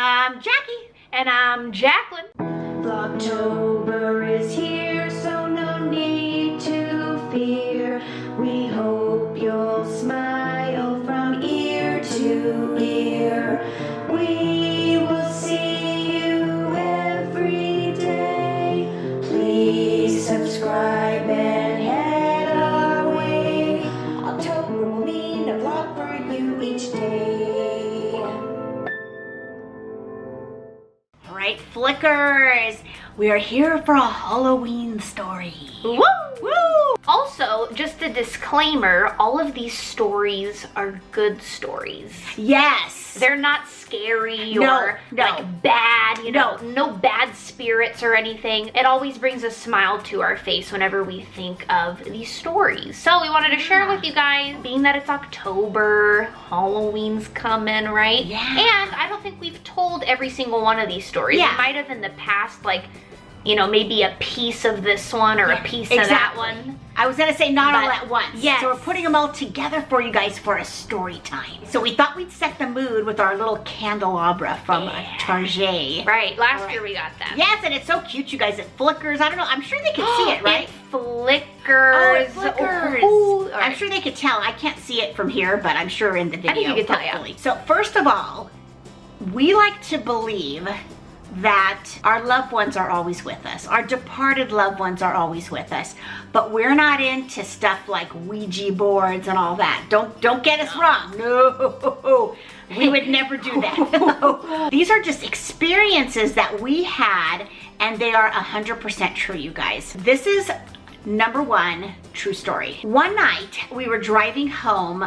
I'm Jackie. And I'm Jacqueline. Vlogtober is here, so no need to fear. We hope you'll smile from ear to ear. We will see you every day. Please subscribe and head our way. October will mean a vlog for you each day. All right, Flickers, we are here for a Halloween story. Woo! Woo! Also, just a disclaimer, all of these stories are good stories. Yes. They're not scary No, or no. like bad, no bad spirits or anything. It always brings a smile to our face whenever we think of these stories. So we wanted to share with you guys, being that it's October, Halloween's coming, right? Yeah. And I don't think we've told every single one of these stories. Yeah. We might have in the past, like, you know, maybe a piece of this one or a piece of that one. I was gonna say not all But, at once. yes. So we're putting them all together for you guys for a story time. So we thought we'd set the mood with our little candelabra from Target. Right, last year we got that. Yes, and it's so cute, you guys. It flickers. I don't know. I'm sure they can see it, right? It flickers. It flickers. Ooh, all I'm right. sure they could tell. I can't see it from here, but I'm sure in the video. think you could tell, yeah. hopefully. So first of all, we like to believe that our loved ones are always with us. Our departed loved ones are always with us. But we're not into stuff like Ouija boards and all that. Don't get us wrong. No. We would never do that. These are just experiences that we had, and they are 100% true, you guys. This is number one true story. One night we were driving home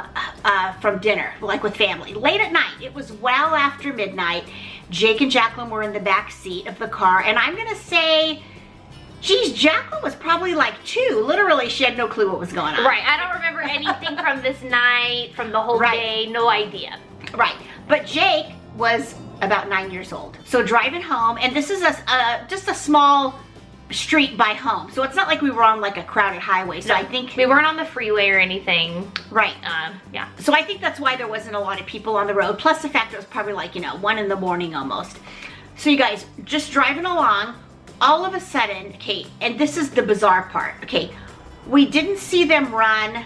from dinner, like with family, late at night. It was well after midnight. Jake and Jacqueline were in the back seat of the car, and I'm gonna say, geez, Jacqueline was probably like 2. Literally, she had no clue what was going on. Right, I don't remember anything from this night, from the whole day, no idea. Right, but Jake was about 9 years old. So driving home, and this is just a small street by home. So it's not like we were on like a crowded highway. So No, I think we weren't on the freeway or anything. right. Yeah. So I think that's why there wasn't a lot of people on the road. Plus the fact it was probably like, 1 in the morning almost. So you guys, just driving along, all of a sudden, okay, and this is the bizarre part, okay, we didn't see them run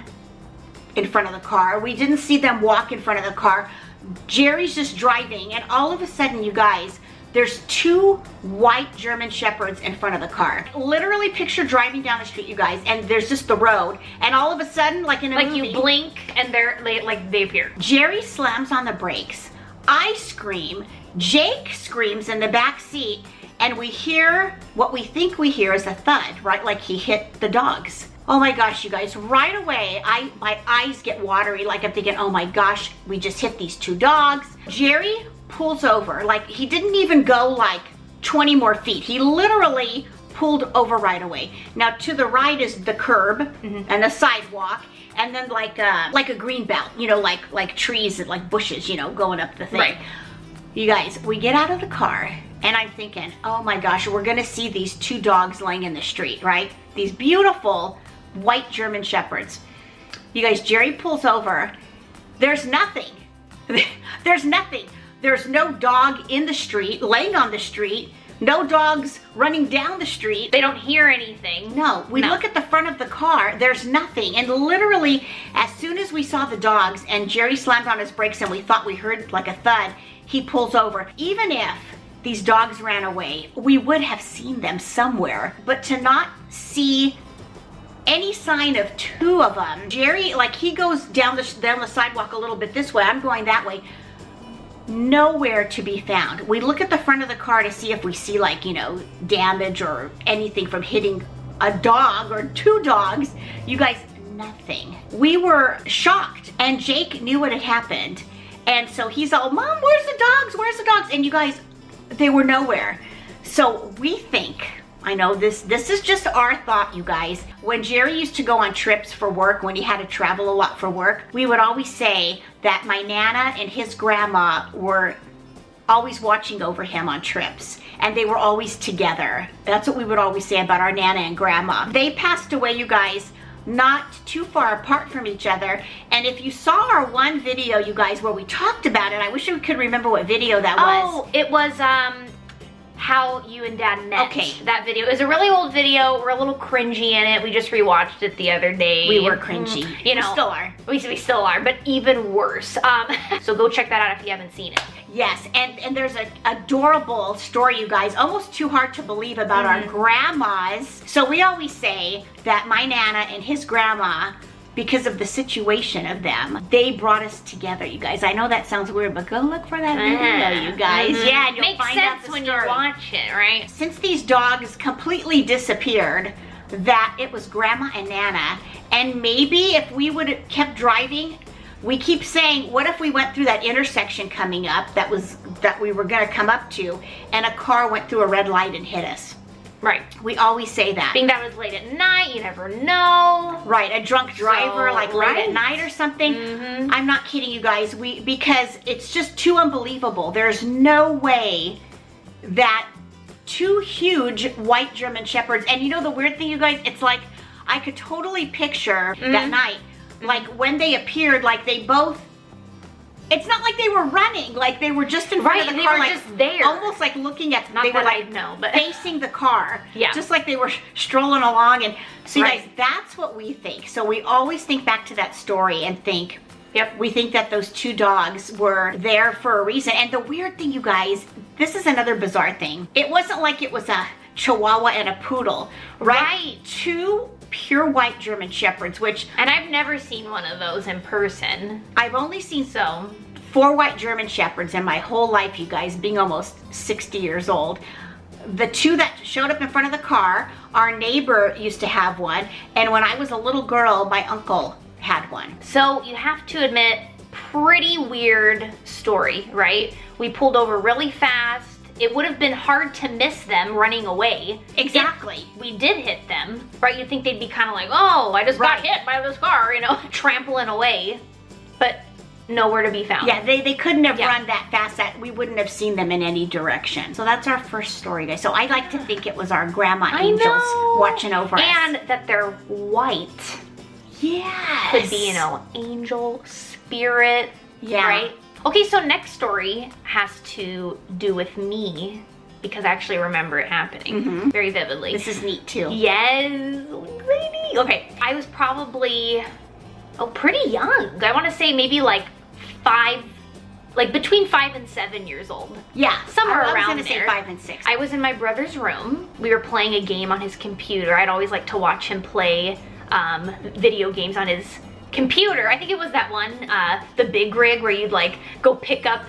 in front of the car. We didn't see them walk in front of the car. Jerry's just driving, and all of a sudden, you guys, there's 2 white German Shepherds in front of the car. Literally picture driving down the street, you guys, and there's just the road, and all of a sudden, like in a movie, you blink and they appear. Jerry slams on the brakes. I scream. Jake screams in the back seat, and we hear, what we think we hear is a thud, right? Like he hit the dogs. Oh my gosh, you guys, right away, my eyes get watery, like I'm thinking, oh my gosh, we just hit these 2 dogs. Jerry pulls over, like he didn't even go like 20 more feet. He literally pulled over right away. Now to the right is the curb and the sidewalk, and then like a green belt, like trees and like bushes, going up the thing. Right. You guys, we get out of the car, and I'm thinking, oh my gosh, we're gonna see these 2 dogs laying in the street, right? These beautiful white German Shepherds. You guys, Jerry pulls over. There's nothing. There's nothing. There's no dog in the street, laying on the street. No dogs running down the street. They don't hear anything. No, we look at the front of the car, there's nothing. And literally, as soon as we saw the dogs and Jerry slammed on his brakes and we thought we heard like a thud, he pulls over. Even if these dogs ran away, we would have seen them somewhere. But to not see any sign of 2 of them, Jerry, like he goes down the sidewalk a little bit this way, I'm going that way. Nowhere to be found. We look at the front of the car to see if we see like, damage or anything from hitting a dog or 2 dogs. You guys, nothing. We were shocked, and Jake knew what had happened. And so he's all, Mom, where's the dogs? Where's the dogs? And you guys, they were nowhere. So we think, I know this is just our thought, you guys. When Jerry used to go on trips for work, when he had to travel a lot for work, we would always say that my Nana and his grandma were always watching over him on trips, and they were always together. That's what we would always say about our Nana and Grandma. They passed away, you guys, not too far apart from each other. And if you saw our one video, you guys, where we talked about it, I wish we could remember what video that was. Oh, it was how you and Dad met. Okay. That video is a really old video. We're a little cringy in it. We just rewatched it the other day. We were cringy. You know, we still are. We still are, but even worse. So go check that out if you haven't seen it. Yes, and there's an adorable story, you guys, almost too hard to believe, about our grandmas. So we always say that my Nana and his grandma, because of the situation of them, they brought us together, you guys. I know that sounds weird, but go look for that video, you guys. Yeah, and you'll Makes find out sense the when story. you watch it, right? Since these dogs completely disappeared, that it was Grandma and Nana, and maybe if we would have kept driving, we keep saying, what if we went through that intersection coming up that we were gonna come up to, and a car went through a red light and hit us? Right. We always say that. Being that it was late at night, you never know. Right, a drunk driver, like late right. at night or something. I'm not kidding you guys, because it's just too unbelievable. There's no way that two huge white German Shepherds, and you know the weird thing, you guys, it's like, I could totally picture that night, like when they appeared, like they both, it's not like they were running, like they were just in front of the they car, were like just there. almost like looking at, Not they were that like I know, but facing the car, Yeah. just like they were strolling along. And so you Right. guys, that's what we think. So we always think back to that story and think, Yep. we think that those two dogs were there for a reason. And the weird thing, you guys, this is another bizarre thing. It wasn't like it was a Chihuahua and a poodle, right? Right. Two pure white German Shepherds, which And I've never seen one of those in person. I've only seen So 4 white German Shepherds in my whole life, you guys, being almost 60 years old. The two that showed up in front of the car, our neighbor used to have one, and when I was a little girl, my uncle had one. So you have to admit, pretty weird story, right? We pulled over really fast. It would have been hard to miss them running away. Exactly. If we did hit them, right? You'd think they'd be kind of like, oh, I just got hit by this car, you know, trampling away. But nowhere to be found. Yeah, they couldn't have run that fast that we wouldn't have seen them in any direction. So that's our first story, guys. So I like to think it was our grandma angels watching over us. And that they're white. Yes. Could be, you know, angel, spirit, Yeah. right? Okay, so next story has to do with me because I actually remember it happening very vividly. This is neat too. Yes, lady. Okay, I was probably, pretty young. I want to say maybe like 5, like between 5 and 7 years old. Yeah, Somewhere I was around gonna say there. 5 and 6. I was in my brother's room. We were playing a game on his computer. I'd always like to watch him play video games on his computer. I think it was that one, the big rig, where you'd like go pick up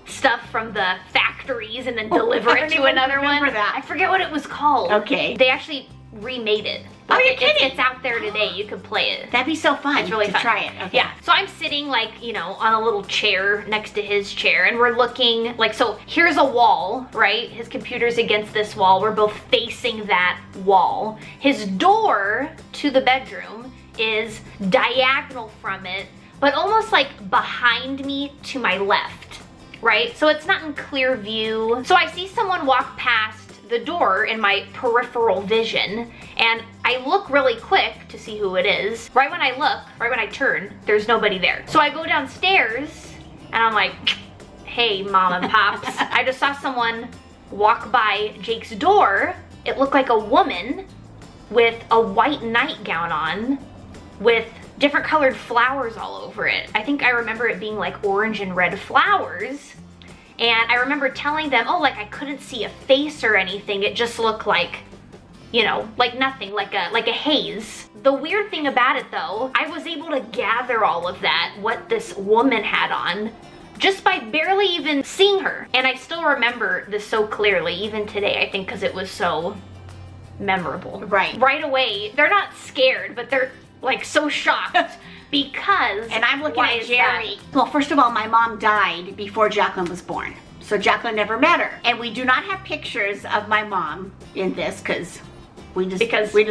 stuff from the factories and then deliver I it don't to even another one. remember that. I forget what it was called. Okay. They actually remade it. Oh, you're It's kidding. out there today. You could play it. That'd be so fun It's really to fun. try it. Okay. Yeah. So I'm sitting like, you know, on a little chair next to his chair, and we're looking like, so here's a wall, right? His computer's against this wall. We're both facing that wall. His door to the bedroom is diagonal from it, but almost like behind me to my left, right? So it's not in clear view. So I see someone walk past the door in my peripheral vision, and I look really quick to see who it is. Right when I turn, there's nobody there. So I go downstairs and I'm like, hey, mom and pops, I just saw someone walk by Jake's door. It looked like a woman with a white nightgown on with different colored flowers all over it. I think I remember it being like orange and red flowers. And I remember telling them, oh, like I couldn't see a face or anything. It just looked like, you know, like nothing, like a haze. The weird thing about it though, I was able to gather all of that, what this woman had on, just by barely even seeing her. And I still remember this so clearly, even today, I think, because it was so memorable. Right. Right away, they're not scared, but they're like so shocked. Because, And I'm looking why at is Jerry. that? Well, first of all, my mom died before Jacqueline was born. So Jacqueline never met her. And we do not have pictures of my mom in this because we just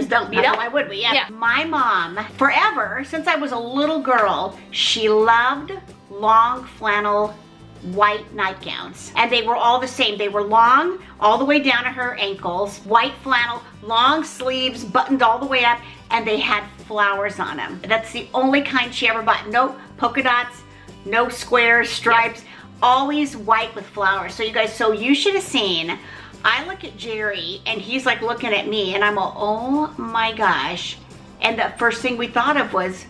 don't. You don't? Why would we? Yeah. My mom, forever, since I was a little girl, she loved long flannel white nightgowns. And they were all the same. They were long, all the way down to her ankles, white flannel, long sleeves, buttoned all the way up, and they had flowers on them. That's the only kind she ever bought. No polka dots, no squares, stripes, always white with flowers. So you guys, so you should have seen, I look at Jerry and he's like looking at me and I'm all, oh my gosh. And the first thing we thought of was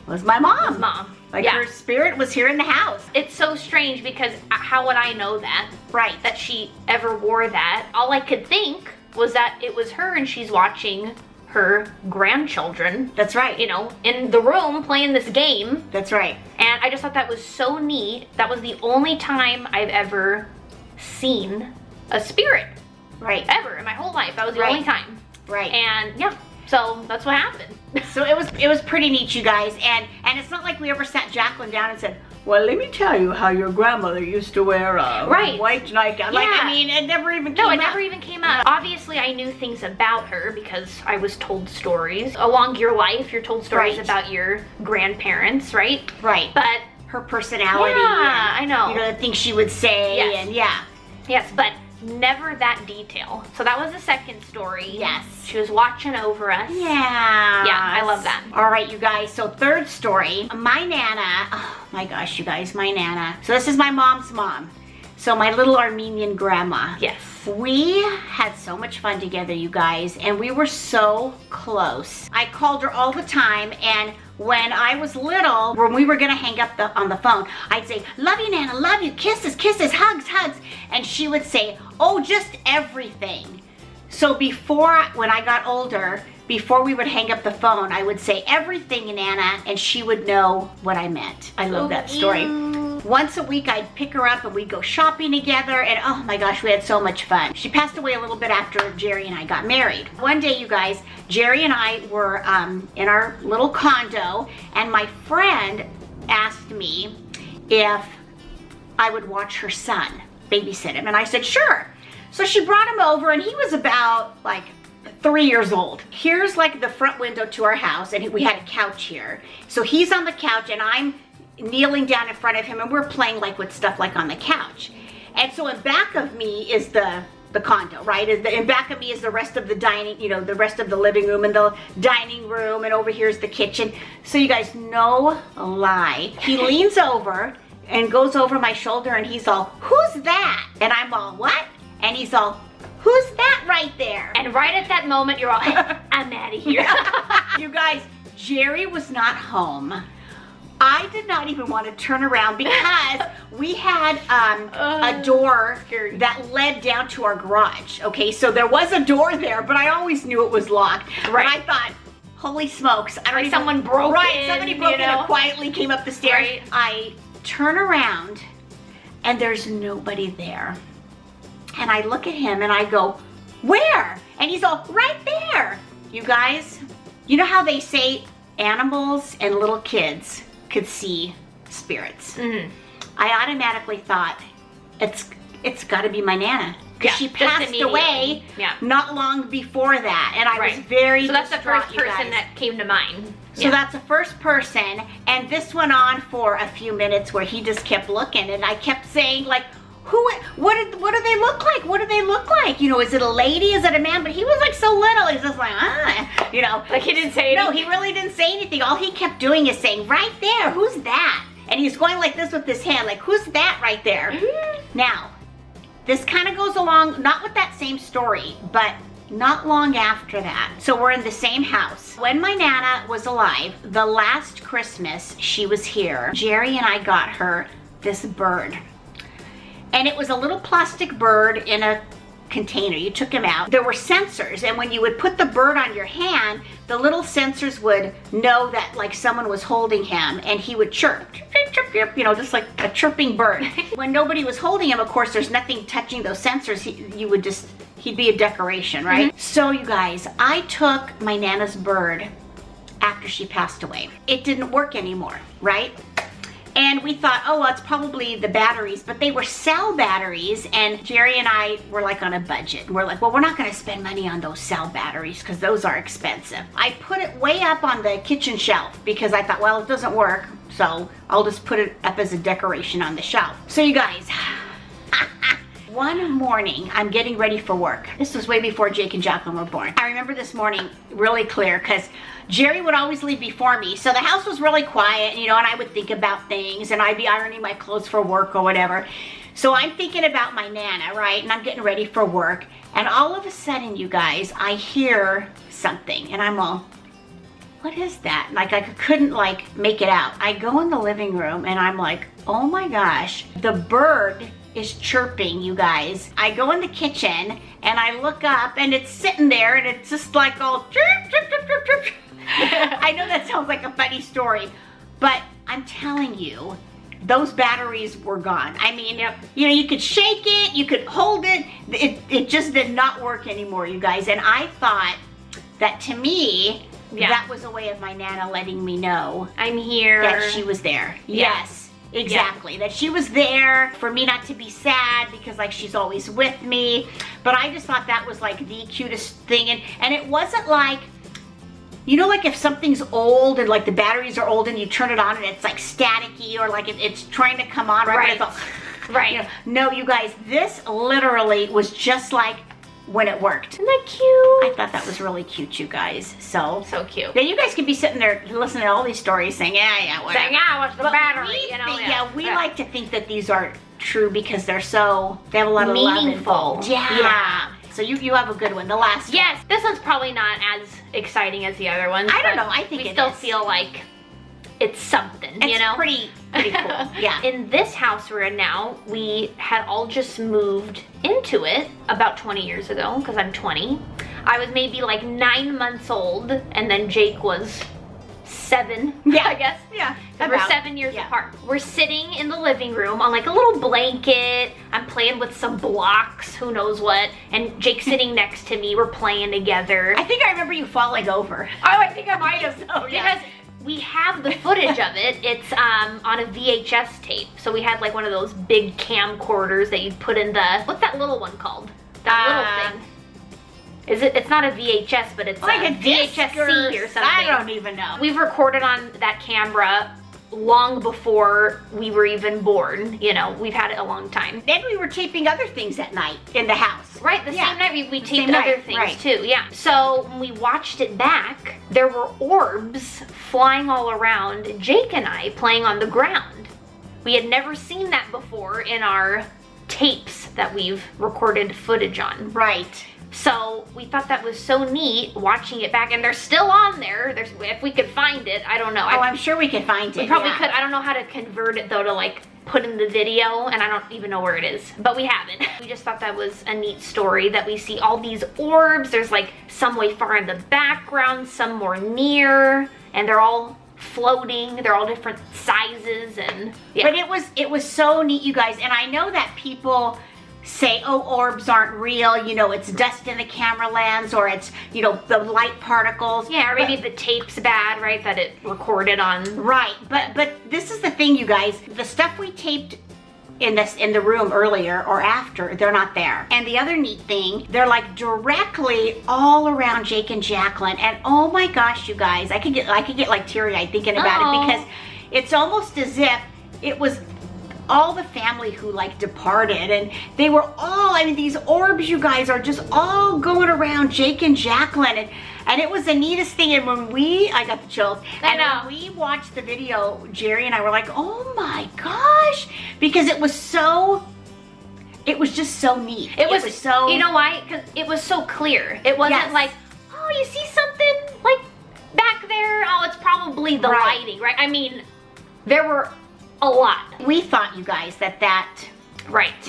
my mom. His mom. Like her spirit was here in the house. It's so strange because how would I know that? Right. That she ever wore that. All I could think was that it was her and she's watching her grandchildren. That's right. You know, in the room playing this game. That's right. And I just thought that was so neat. That was the only time I've ever seen a spirit. Right. Ever in my whole life. That was the only time. Right. And yeah, so that's what happened. So it was pretty neat, you guys. And it's not like we ever sat Jacqueline down and said, well, let me tell you how your grandmother used to wear a white nightgown. Yeah. Like, I mean, it never even came up. No, it never even came up. Obviously, I knew things about her because I was told stories. Along your life, you're told stories about your grandparents, right? Right. But her personality. Yeah, I know. You know, the things she would say. Yes. And yeah. Yes, but never that detail. So that was the second story. Yes. She was watching over us. Yeah. Yeah, I love that. All right, you guys. So third story, my Nana, oh my gosh, you guys, my Nana. So this is my mom's mom. So my little Armenian grandma. Yes. We had so much fun together, you guys, and we were so close. I called her all the time, and when I was little, when we were gonna hang up on the phone, I'd say, love you, Nana, love you, kisses, kisses, hugs, hugs. And she would say, oh, just everything. So when I got older, before we would hang up the phone, I would say everything, Nana, and she would know what I meant. I love that story. Once a week, I'd pick her up and we'd go shopping together, and oh my gosh, we had so much fun. She passed away a little bit after Jerry and I got married. One day, you guys, Jerry and I were in our little condo, and my friend asked me if I would watch her son, babysit him, and I said, sure. So she brought him over, and he was about like 3 years old. Here's like the front window to our house, and we had a couch here. So he's on the couch, and I'm kneeling down in front of him, and we're playing like with stuff like on the couch. And so in back of me is the condo, right? In back of me is the rest of the dining, you know, the rest of the living room and the dining room, and over here is the kitchen. So you guys, no lie, he leans over and goes over my shoulder, and he's all, who's that? And I'm all, what? And he's all, who's that right there? And right at that moment, you're all, I'm out of here. You guys, Jerry was not home. I did not even want to turn around because we had a door that led down to our garage. Okay, so there was a door there, but I always knew it was locked. Right. And I thought, holy smokes. Someone broke in. Somebody broke in and quietly came up the stairs. Right. I turn around and there's nobody there. And I look at him and I go, where? And he's all, right there. You guys, you know how they say animals and little kids could see spirits? Mm-hmm. I automatically thought, it's got to be my Nana. Yeah, she passed away not long before that. And I was very So that's the distraught, first person that came to mind. So that's the first person. And this went on for a few minutes where he just kept looking. And I kept saying, like, what do they look like? What do they look like? You know, is it a lady? Is it a man? But he was like so little. He's just like, you know. Like he didn't say anything. No, he really didn't say anything. All he kept doing is saying, right there, who's that? And he's going like this with his hand, like, who's that right there? Mm-hmm. Now, this kind of goes along, not with that same story, but not long after that. So we're in the same house. When my Nana was alive, the last Christmas she was here, Jerry and I got her this bird. And it was a little plastic bird in a container. You took him out. There were sensors, and when you would put the bird on your hand, the little sensors would know that like someone was holding him, and he would chirp, chirp, chirp, chirp, you know, just like a chirping bird. When nobody was holding him, of course, there's nothing touching those sensors. He'd be a decoration, right? Mm-hmm. So you guys, I took my Nana's bird after she passed away. It didn't work anymore, right? And we thought, oh, well, it's probably the batteries, but they were cell batteries, and Jerry and I were like on a budget. We're like, well, we're not gonna spend money on those cell batteries because those are expensive. I put it way up on the kitchen shelf because I thought, well, it doesn't work, So I'll just put it up as a decoration on the shelf. So you guys, one morning, I'm getting ready for work. This was way before Jake and Jacqueline were born. I remember this morning really clear because Jerry would always leave before me. So the house was really quiet, you know, and I would think about things and I'd be ironing my clothes for work or whatever. So I'm thinking about my Nana, right? And I'm getting ready for work. And all of a sudden, you guys, I hear something and I'm all, what is that? Like I couldn't like make it out. I go in the living room and I'm like, oh my gosh, the bird is chirping, you guys. I go in the kitchen and I look up and it's sitting there and it's just like all chirp, chirp, chirp, chirp, chirp. I know that sounds like a funny story, but I'm telling you, those batteries were gone. I mean, you know, you could shake it, you could hold it, it just did not work anymore, you guys. And I thought that to me, that was a way of my Nana letting me know I'm here. That she was there. Yes. Exactly, that she was there for me not to be sad because like she's always with me. But I just thought that was like the cutest thing. And it wasn't like, you know, like if something's old and like the batteries are old and you turn it on and it's like staticky or like it's trying to come on, right? But it's all, right. You know, no, you guys, this literally was just like when it worked. Isn't that cute? I thought that was really cute, you guys. So cute. Now you guys could be sitting there listening to all these stories saying, yeah, whatever. Saying, yeah, what's the battery? We You know, think, we like to think that these are true because they're so, they have a lot of love meaningful. involved. Yeah. So you have a good one, the last one. Yes, this one's probably not as exciting as the other ones. I don't know, I think we it still is. feel like it's something, It's you know? pretty cool, yeah. In this house we're in now, we had all just moved into it about 20 years ago, because I'm 20. I was maybe like 9 months old, and then Jake was 7, I guess. Yeah. We're 7 years apart. We're sitting in the living room on like a little blanket. I'm playing with some blocks, who knows what, and Jake's sitting next to me. We're playing together. I think I remember you falling over. Oh, I think I might have. So, yeah. Because we have the footage of it. It's on a VHS tape. So we had like one of those big camcorders that you'd put in the, what's that little one called? That little thing. Is it? It's not a VHS, but it's like a VHS-C or something. I don't even know. We've recorded on that camera long before we were even born. You know, we've had it a long time. Then we were taping other things at night in the house. Right, the same night we taped same other night, things right. too, yeah. So when we watched it back, there were orbs flying all around Jake and I playing on the ground. We had never seen that before in our tapes that we've recorded footage on. Right. So we thought that was so neat watching it back, and they're still on there. If we could find it, I don't know. Oh, I'm sure we could find it. We probably could. I don't know how to convert it though to like put in the video, and I don't even know where it is, but we haven't. We just thought that was a neat story that we see all these orbs. There's like some way far in the background, some more near, and they're all floating. They're all different sizes, and yeah. But it was so neat, you guys. And I know that people say, oh, orbs aren't real, you know, it's dust in the camera lens, or it's, you know, the light particles. Yeah, or maybe the tape's bad, right, that it recorded on. Right, but this is the thing, you guys. The stuff we taped in the room earlier or after, they're not there. And the other neat thing, they're like directly all around Jake and Jacqueline. And oh my gosh, you guys, I could get like teary-eyed thinking about it, because it's almost as if it was all the family who like departed, and they were all, I mean, these orbs, you guys, are just all going around Jake and Jacqueline, and it was the neatest thing. And when I got the chills, and when we watched the video, Jerry and I were like, oh my gosh, because it was just so neat. It was so, you know why? Because it was so clear. It wasn't like, oh, you see something like back there? Oh, it's probably the lighting, right? I mean, there were a lot. We thought, you guys,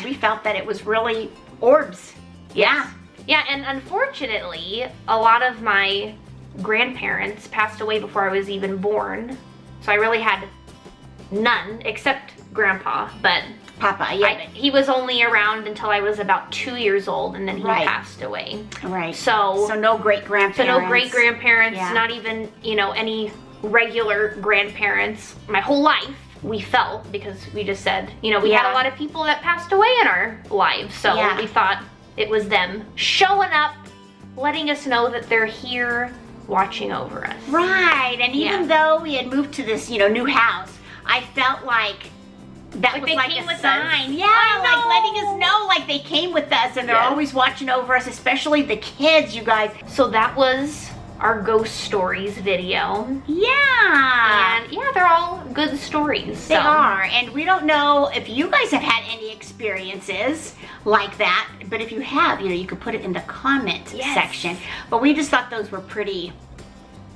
we felt that it was really orbs. Yeah. Yeah, and unfortunately, a lot of my grandparents passed away before I was even born. So I really had none, except Grandpa, but Papa, yeah. He was only around until I was about 2 years old, and then he passed away. Right. So no great-grandparents. Not even, you know, any regular grandparents. My whole life, we felt, because we just said, you know, we had a lot of people that passed away in our lives, so we thought it was them showing up, letting us know that they're here watching over us. Right, and even though we had moved to this, you know, new house, I felt like that Like was they like came a with sign. us. Yeah, I like letting know. us know like they came with us and they're Yes. always watching over us, especially the kids, you guys. So that was our ghost stories video. Yeah. And yeah, they're all good stories. They so. are, and we don't know if you guys have had any experiences like that, but if you have, you could put it in the comment Yes. section. But we just thought those were pretty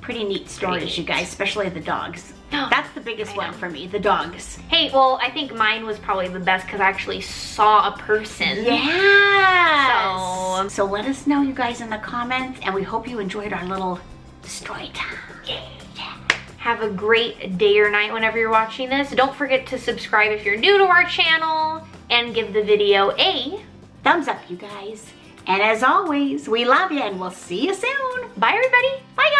neat stories, neat. you guys, especially the dogs. That's the biggest I one know. for me, the dogs. Hey, well, I think mine was probably the best because I actually saw a person. Yeah. So let us know, you guys, in the comments, and we hope you enjoyed our little story time. Yeah. Have a great day or night whenever you're watching this. Don't forget to subscribe if you're new to our channel and give the video a Thumbs up, you guys. And as always, we love you, and we'll see you soon. bye, everybody. Bye, guys.